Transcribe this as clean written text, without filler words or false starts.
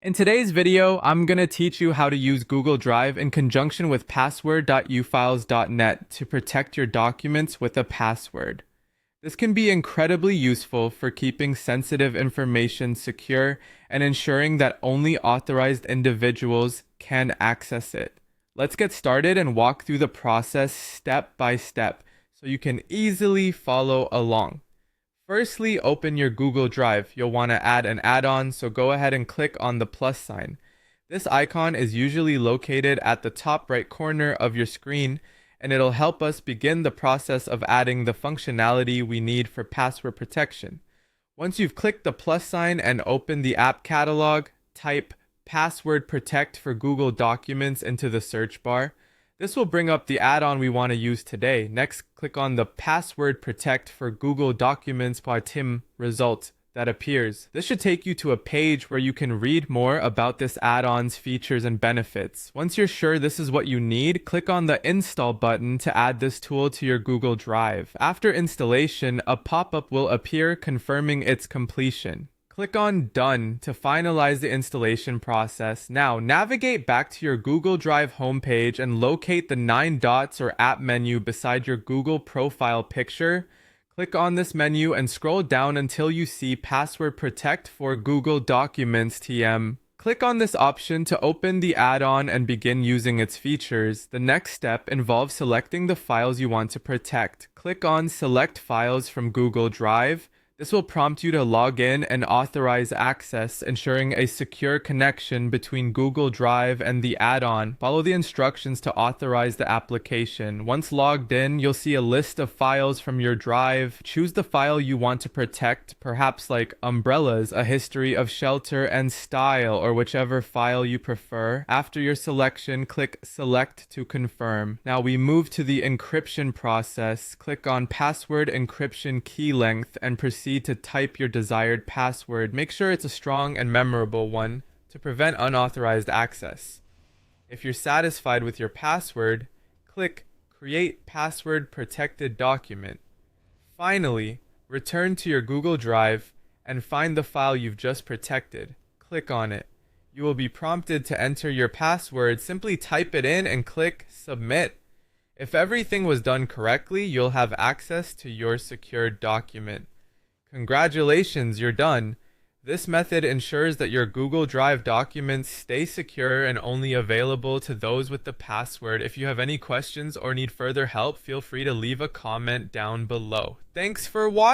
In today's video, I'm going to teach you how to use Google Drive in conjunction with password.ufiles.net to protect your documents with a password. This can be incredibly useful for keeping sensitive information secure and ensuring that only authorized individuals can access it. Let's get started and walk through the process step by step so you can easily follow along. Firstly, open your Google Drive. You'll want to add an add-on, so go ahead and click on the plus sign. This icon is usually located at the top right corner of your screen, and it'll help us begin the process of adding the functionality we need for password protection. Once you've clicked the plus sign and opened the app catalog, type password protect for Google Documents into the search bar. This will bring up the add-on we want to use today. Next, click on the password protect for Google Documents by Tim result that appears. This should take you to a page where you can read more about this add-on's features and benefits. Once you're sure this is what you need, click on the install button to add this tool to your Google Drive. After installation, a pop-up will appear confirming its completion. Click on Done to finalize the installation process. Now, navigate back to your Google Drive homepage and locate the 9 dots or app menu beside your Google profile picture. Click on this menu and scroll down until you see Password Protect for Google Documents TM. Click on this option to open the add-on and begin using its features. The next step involves selecting the files you want to protect. Click on Select Files from Google Drive. This will prompt you to log in and authorize access, ensuring a secure connection between Google Drive and the add-on. Follow the instructions to authorize the application. Once logged in, you'll see a list of files from your drive. Choose the file you want to protect, perhaps like umbrellas, a history of shelter and style, or whichever file you prefer. After your selection, click Select to confirm. Now we move to the encryption process. Click on Password Encryption Key Length and proceed to type your desired password. Make sure it's a strong and memorable one to prevent unauthorized access. If you're satisfied with your password, click Create Password Protected Document. Finally, return to your Google Drive and find the file you've just protected. Click on it. You will be prompted to enter your password. Simply type it in and click Submit. If everything was done correctly, you'll have access to your secured document. Congratulations, you're done. This method ensures that your Google Drive documents stay secure and only available to those with the password. If you have any questions or need further help, feel free to leave a comment down below. Thanks for watching.